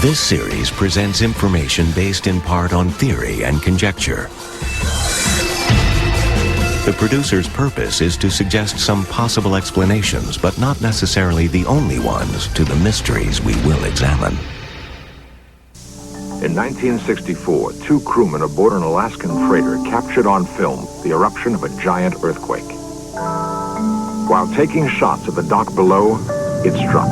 This series presents information based in part on theory and conjecture. The producer's purpose is to suggest some possible explanations, but not necessarily the only ones, to the mysteries we will examine. In 1964, two crewmen aboard an Alaskan freighter captured on film the eruption of a giant earthquake. While taking shots of the dock below, it struck.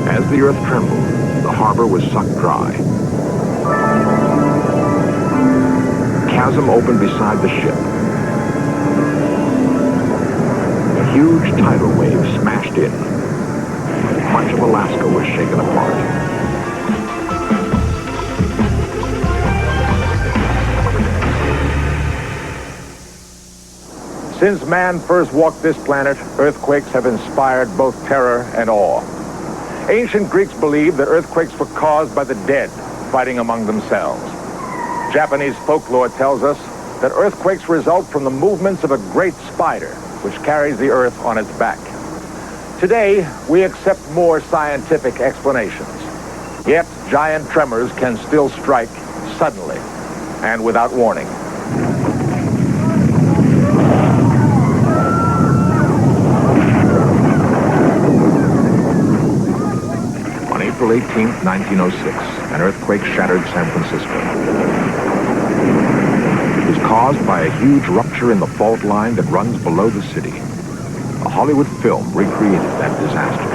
As the earth trembled, the harbor was sucked dry. A chasm opened beside the ship. A huge tidal wave smashed in. Much of Alaska was shaken apart. Since man first walked this planet, earthquakes have inspired both terror and awe. Ancient Greeks believed that earthquakes were caused by the dead fighting among themselves. Japanese folklore tells us that earthquakes result from the movements of a great spider, which carries the earth on its back. Today, we accept more scientific explanations. Yet, giant tremors can still strike suddenly and without warning. On April 18, 1906, an earthquake shattered San Francisco. It was caused by a huge rupture in the fault line that runs below the city. A Hollywood film recreated that disaster.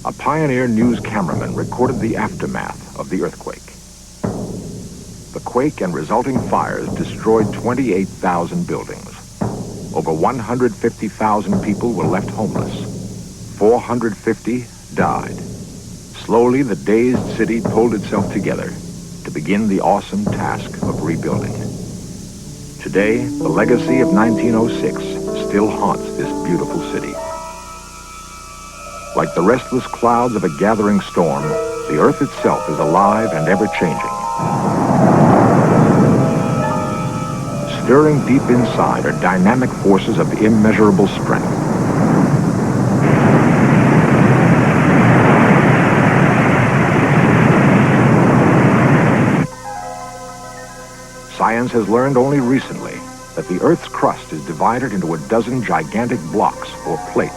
A pioneer news cameraman recorded the aftermath of the earthquake. The quake and resulting fires destroyed 28,000 buildings. Over 150,000 people were left homeless. 450 died. Slowly, the dazed city pulled itself together to begin the awesome task of rebuilding. Today, the legacy of 1906 still haunts this beautiful city. Like the restless clouds of a gathering storm, the earth itself is alive and ever-changing. Stirring deep inside are dynamic forces of immeasurable strength. Science has learned only recently that the Earth's crust is divided into a dozen gigantic blocks or plates.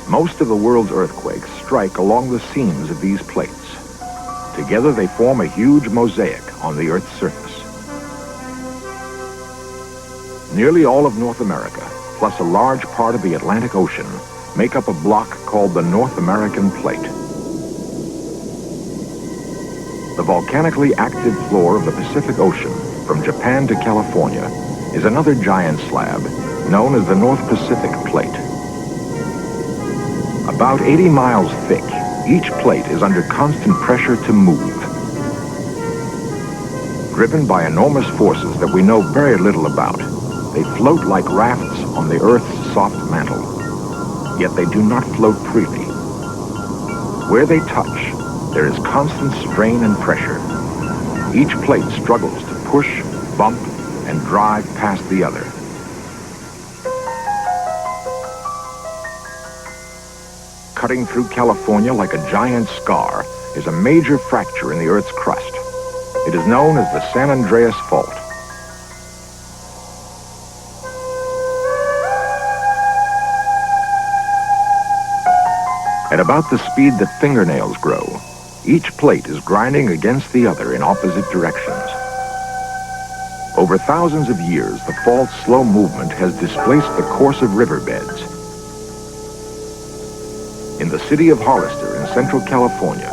Most of the world's earthquakes strike along the seams of these plates. Together they form a huge mosaic on the Earth's surface. Nearly all of North America, plus a large part of the Atlantic Ocean, make up a block called the North American Plate. The volcanically active floor of the Pacific Ocean, from Japan to California, is another giant slab known as the North Pacific Plate. About 80 miles thick, each plate is under constant pressure to move. Driven by enormous forces that we know very little about, they float like rafts on the Earth's soft mantle. Yet they do not float freely. Where they touch, there is constant strain and pressure. Each plate struggles to push, bump, and drive past the other. Cutting through California like a giant scar is a major fracture in the Earth's crust. It is known as the San Andreas Fault. At about the speed that fingernails grow, each plate is grinding against the other in opposite directions. Over thousands of years, the fault's slow movement has displaced the course of riverbeds. In the city of Hollister in central California,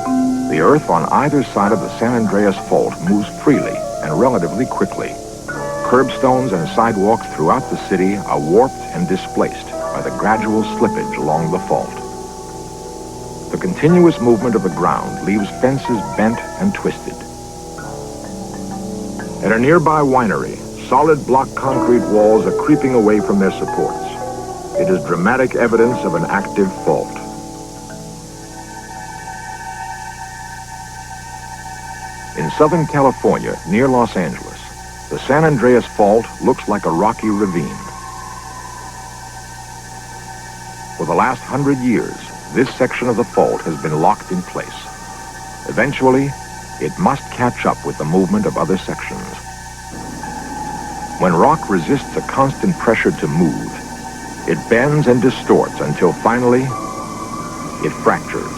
the earth on either side of the San Andreas Fault moves freely and relatively quickly. Curbstones and sidewalks throughout the city are warped and displaced by the gradual slippage along the fault. The continuous movement of the ground leaves fences bent and twisted. At a nearby winery, solid block concrete walls are creeping away from their supports. It is dramatic evidence of an active fault. In Southern California, near Los Angeles, The San Andreas Fault looks like a rocky ravine. For the last 100 years, this section of the fault has been locked in place. Eventually, it must catch up with the movement of other sections. When rock resists a constant pressure to move, it bends and distorts until finally, it fractures.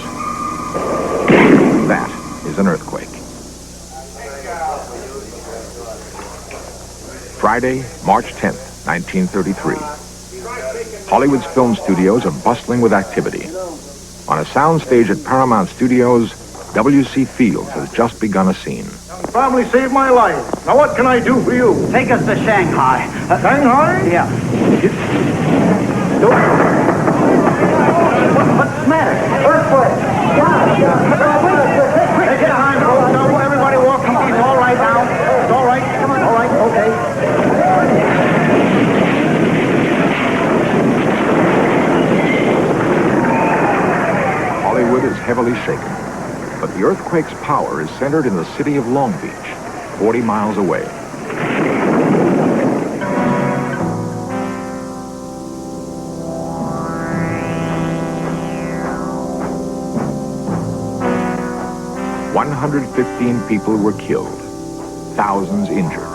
That is an earthquake. Friday, March 10th, 1933. Hollywood's film studios are bustling with activity. On a soundstage at Paramount Studios, W.C. Fields has just begun a scene. Family saved my life. Now what can I do for you? Take us to Shanghai. Shanghai? Yeah. What's the matter? Earthquake. Take your time, folks. Now, everybody walk. It's all right now. It's all right. Come on. All right. Okay. Hollywood is heavily shaken, but the earthquake's power is centered in the city of Long Beach, 40 miles away. "115 people were killed, thousands injured.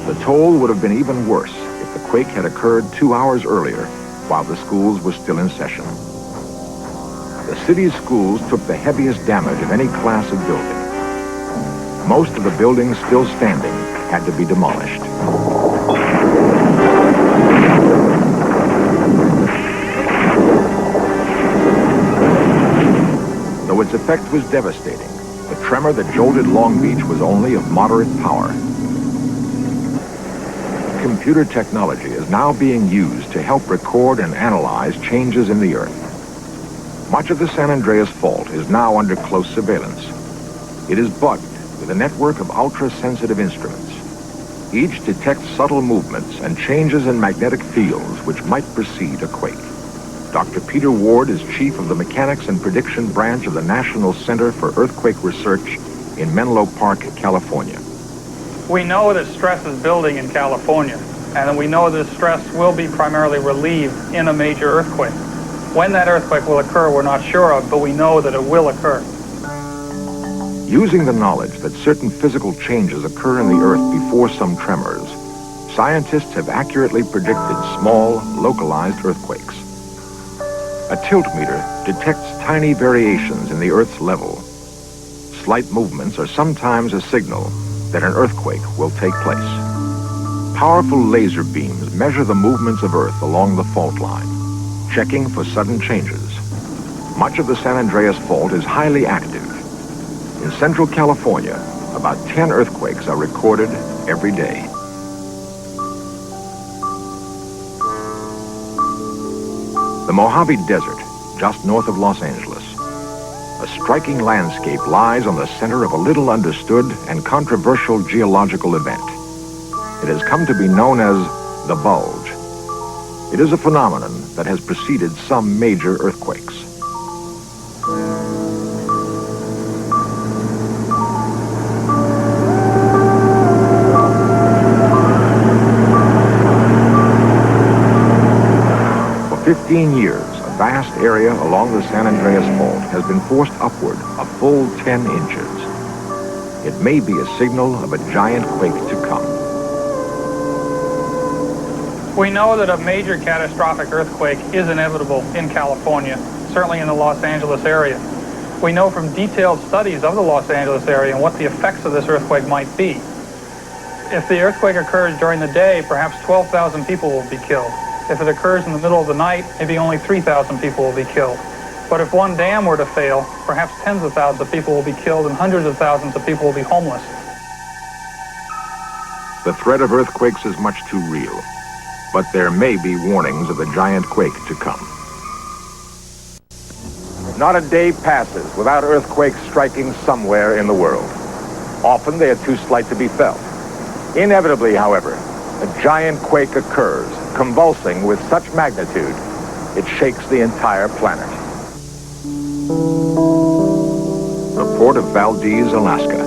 The toll would have been even worse if the quake had occurred 2 hours earlier while the schools were still in session. The city's schools took the heaviest damage of any class of building. Most of the buildings still standing had to be demolished. Though its effect was devastating, the tremor that jolted Long Beach was only of moderate power. Computer technology is now being used to help record and analyze changes in the Earth. Much of the San Andreas Fault is now under close surveillance. It is bugged with a network of ultra-sensitive instruments. Each detects subtle movements and changes in magnetic fields which might precede a quake. Dr. Peter Ward is chief of the Mechanics and Prediction Branch of the National Center for Earthquake Research in Menlo Park, California. We know that stress is building in California, and we know that stress will be primarily relieved in a major earthquake. When that earthquake will occur, we're not sure of, but we know that it will occur. Using the knowledge that certain physical changes occur in the Earth before some tremors, scientists have accurately predicted small, localized earthquakes. A tilt meter detects tiny variations in the Earth's level. Slight movements are sometimes a signal that an earthquake will take place. Powerful laser beams measure the movements of Earth along the fault line, checking for sudden changes. Much of the San Andreas Fault is highly active. In Central California, about 10 earthquakes are recorded every day. The Mojave Desert, just north of Los Angeles. A striking landscape lies on the center of a little understood and controversial geological event. It has come to be known as the bulge. It is a phenomenon that has preceded some major earthquakes. For 15 years, a vast area along the San Andreas Fault has been forced upward a full 10 inches. It may be a signal of a giant quake to come. We know that a major catastrophic earthquake is inevitable in California, certainly in the Los Angeles area. We know from detailed studies of the Los Angeles area and what the effects of this earthquake might be. If the earthquake occurs during the day, perhaps 12,000 people will be killed. If it occurs in the middle of the night, maybe only 3,000 people will be killed. But if one dam were to fail, perhaps tens of thousands of people will be killed and hundreds of thousands of people will be homeless. The threat of earthquakes is much too real, but there may be warnings of a giant quake to come. Not a day passes without earthquakes striking somewhere in the world. Often they are too slight to be felt. Inevitably, however, a giant quake occurs, convulsing with such magnitude, it shakes the entire planet. The port of Valdez, Alaska.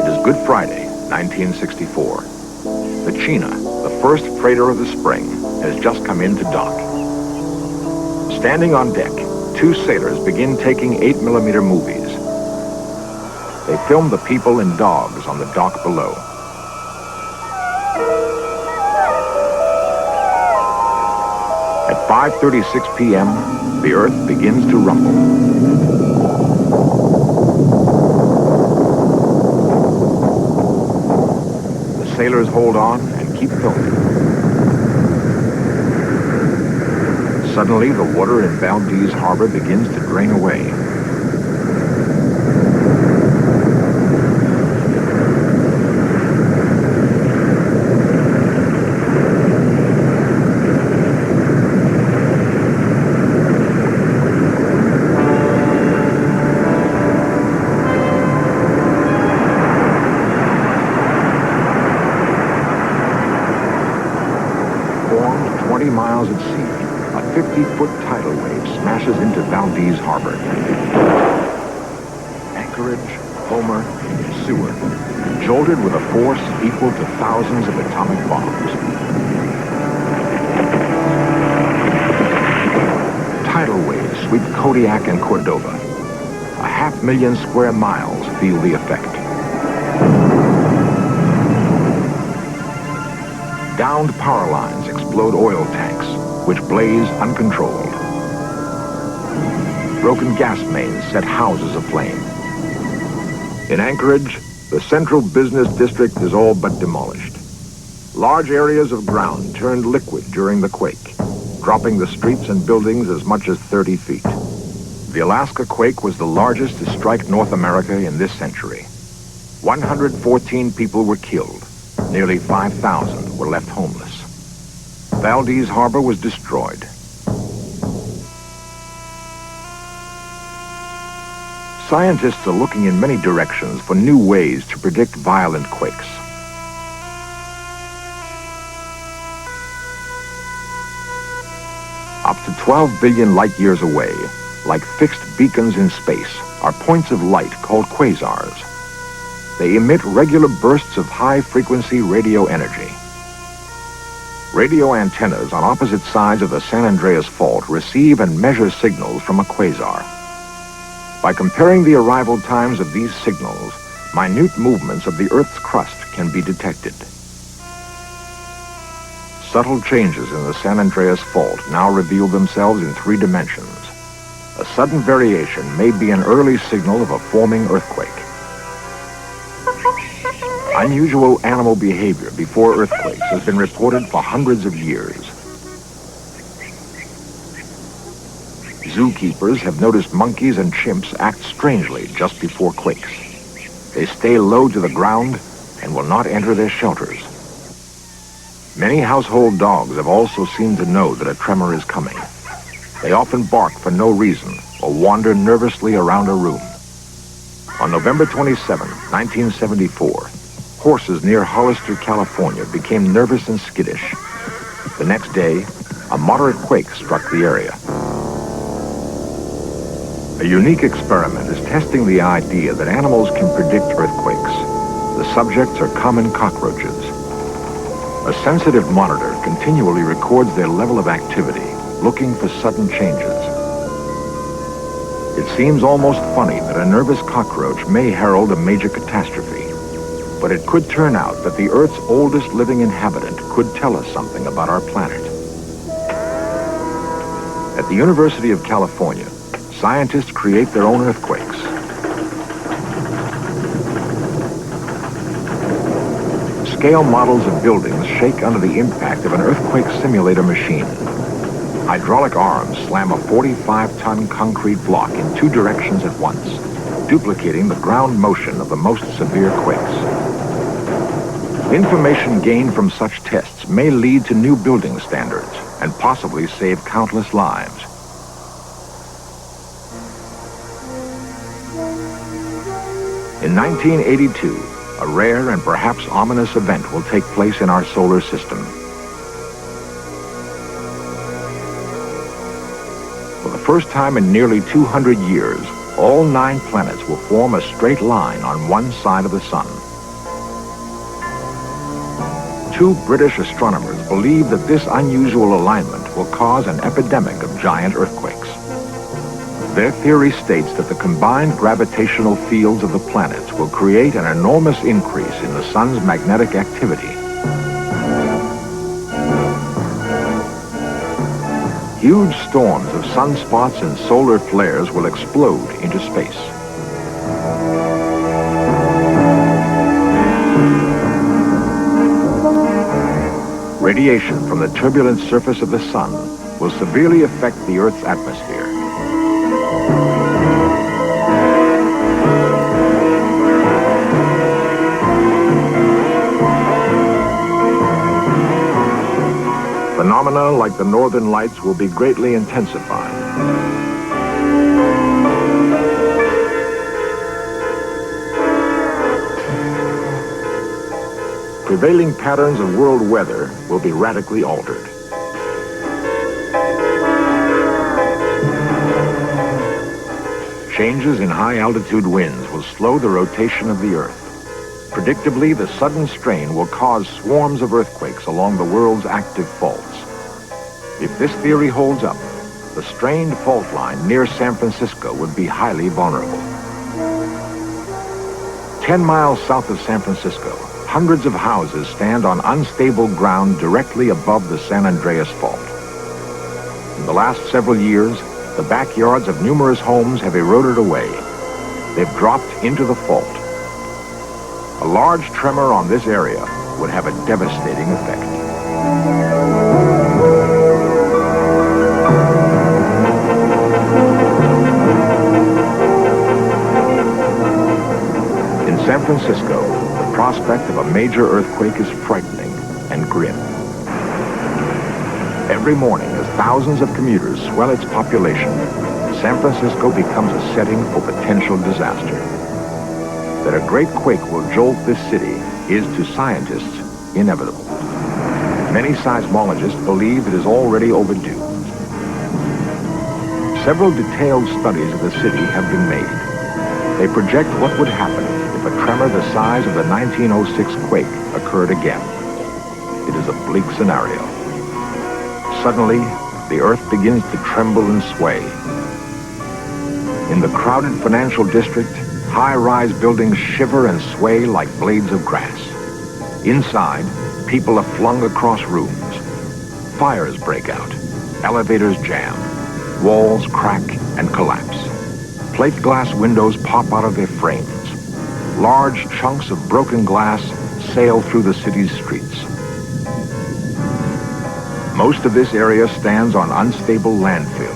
It is Good Friday, 1964. The China, the first freighter of the spring, has just come in to dock. Standing on deck, two sailors begin taking 8mm movies. They film the people and dogs on the dock below. At 5:36 p.m., the Earth begins to rumble. The sailors hold on and keep filming. Suddenly, the water in Valdez Harbor begins to drain away. Formed 20 miles at sea, a 50-foot tidal wave smashes into Valdez Harbor. Anchorage, Homer, Seward, jolted with a force equal to thousands of atomic bombs. Tidal waves sweep Kodiak and Cordova. 500,000 square miles feel the effect. Downed power lines explode oil tanks, which blaze uncontrolled. Broken gas mains set houses aflame. In Anchorage, the central business district is all but demolished. Large areas of ground turned liquid during the quake, dropping the streets and buildings as much as 30 feet. The Alaska quake was the largest to strike North America in this century. 114 people were killed. Nearly 5,000 were left homeless. Valdez Harbor was destroyed. Scientists are looking in many directions for new ways to predict violent quakes. Up to 12 billion light years away, like fixed beacons in space, are points of light called quasars. They emit regular bursts of high-frequency radio energy. Radio antennas on opposite sides of the San Andreas Fault receive and measure signals from a quasar. By comparing the arrival times of these signals, minute movements of the Earth's crust can be detected. Subtle changes in the San Andreas Fault now reveal themselves in 3 dimensions. A sudden variation may be an early signal of a forming earthquake. Unusual animal behavior before earthquakes has been reported for hundreds of years. Zookeepers have noticed monkeys and chimps act strangely just before quakes. They stay low to the ground and will not enter their shelters. Many household dogs have also seemed to know that a tremor is coming. They often bark for no reason or wander nervously around a room. On November 27, 1974, horses near Hollister, California became nervous and skittish. The next day, a moderate quake struck the area. A unique experiment is testing the idea that animals can predict earthquakes. The subjects are common cockroaches. A sensitive monitor continually records their level of activity, looking for sudden changes. It seems almost funny that a nervous cockroach may herald a major catastrophe. But it could turn out that the Earth's oldest living inhabitant could tell us something about our planet. At the University of California, scientists create their own earthquakes. Scale models of buildings shake under the impact of an earthquake simulator machine. Hydraulic arms slam a 45-ton concrete block in 2 directions at once, duplicating the ground motion of the most severe quakes. Information gained from such tests may lead to new building standards and possibly save countless lives. In 1982, a rare and perhaps ominous event will take place in our solar system. For the first time in nearly 200 years, all 9 planets will form a straight line on one side of the sun. Two British astronomers believe that this unusual alignment will cause an epidemic of giant earthquakes. Their theory states that the combined gravitational fields of the planets will create an enormous increase in the sun's magnetic activity. Huge storms of sunspots and solar flares will explode into space. Radiation from the turbulent surface of the sun will severely affect the Earth's atmosphere. Phenomena like the northern lights will be greatly intensified. Prevailing patterns of world weather will be radically altered. Changes in high-altitude winds will slow the rotation of the Earth. Predictably, the sudden strain will cause swarms of earthquakes along the world's active faults. If this theory holds up, the strained fault line near San Francisco would be highly vulnerable. 10 miles south of San Francisco, hundreds of houses stand on unstable ground directly above the San Andreas Fault. In the last several years, the backyards of numerous homes have eroded away. They've dropped into the fault. A large tremor on this area would have a devastating effect. In San Francisco, the prospect of a major earthquake is frightening and grim. Every morning, as thousands of commuters swell its population, San Francisco becomes a setting for potential disaster. That a great quake will jolt this city is, to scientists, inevitable. Many seismologists believe it is already overdue. Several detailed studies of the city have been made. They project what would happen if a tremor the size of the 1906 quake occurred again. It is a bleak scenario. Suddenly, the earth begins to tremble and sway. In the crowded financial district, high-rise buildings shiver and sway like blades of grass. Inside, people are flung across rooms. Fires break out. Elevators jam. Walls crack and collapse. Plate glass windows pop out of their frames. Large chunks of broken glass sail through the city's streets. Most of this area stands on unstable landfill.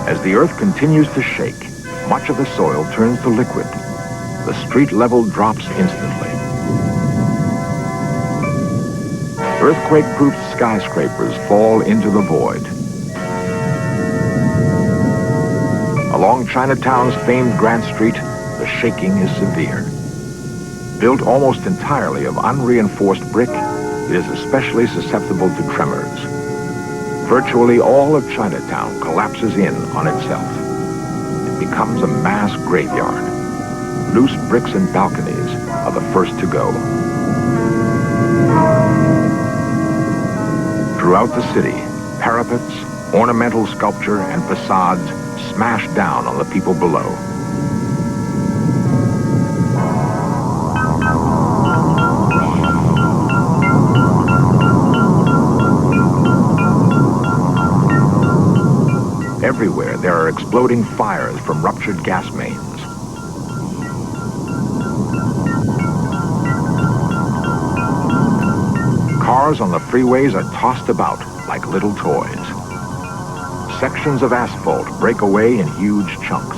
As the earth continues to shake, much of the soil turns to liquid. The street level drops instantly. Earthquake-proof skyscrapers fall into the void. Along Chinatown's famed Grant Street, the shaking is severe. Built almost entirely of unreinforced brick, it is especially susceptible to tremors. Virtually all of Chinatown collapses in on itself. It becomes a mass graveyard. Loose bricks and balconies are the first to go. Throughout the city, parapets, ornamental sculpture, and facades smash down on the people below. Everywhere, there are exploding fires from ruptured gas mains. Cars on the freeways are tossed about like little toys. Sections of asphalt break away in huge chunks.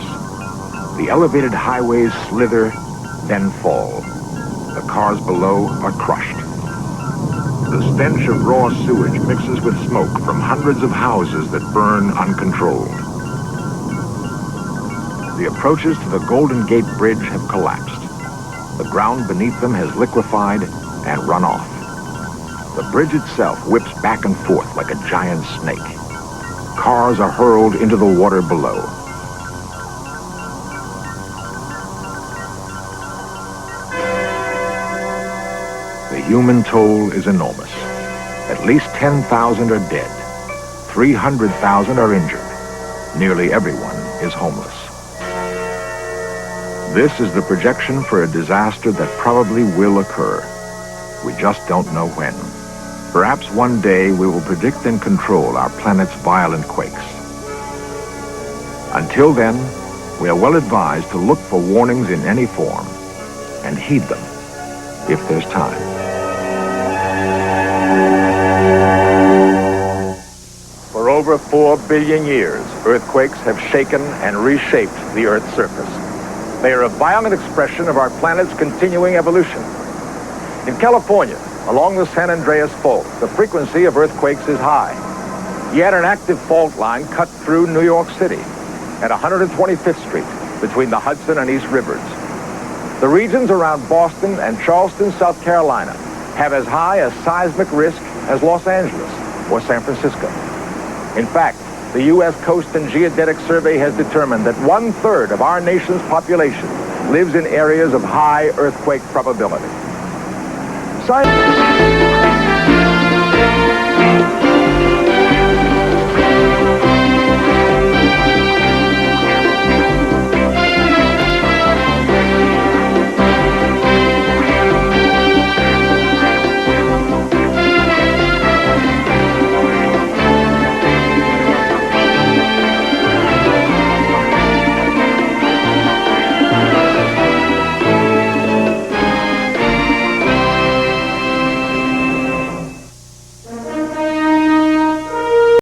The elevated highways slither, then fall. The cars below are crushed. The stench of raw sewage mixes with smoke from hundreds of houses that burn uncontrolled. The approaches to the Golden Gate Bridge have collapsed. The ground beneath them has liquefied and run off. The bridge itself whips back and forth like a giant snake. Cars are hurled into the water below. The human toll is enormous. At least 10,000 are dead. 300,000 are injured. Nearly everyone is homeless. This is the projection for a disaster that probably will occur. We just don't know when. Perhaps one day we will predict and control our planet's violent quakes. Until then, we are well advised to look for warnings in any form and heed them if there's time. For over 4 billion years, earthquakes have shaken and reshaped the Earth's surface. They are a violent expression of our planet's continuing evolution. In California, along the San Andreas Fault, the frequency of earthquakes is high. Yet an active fault line cut through New York City at 125th Street between the Hudson and East Rivers. The regions around Boston and Charleston, South Carolina, have as high a seismic risk as Los Angeles or San Francisco. In fact, the U.S. Coast and Geodetic Survey has determined that 1/3 of our nation's population lives in areas of high earthquake probability. Science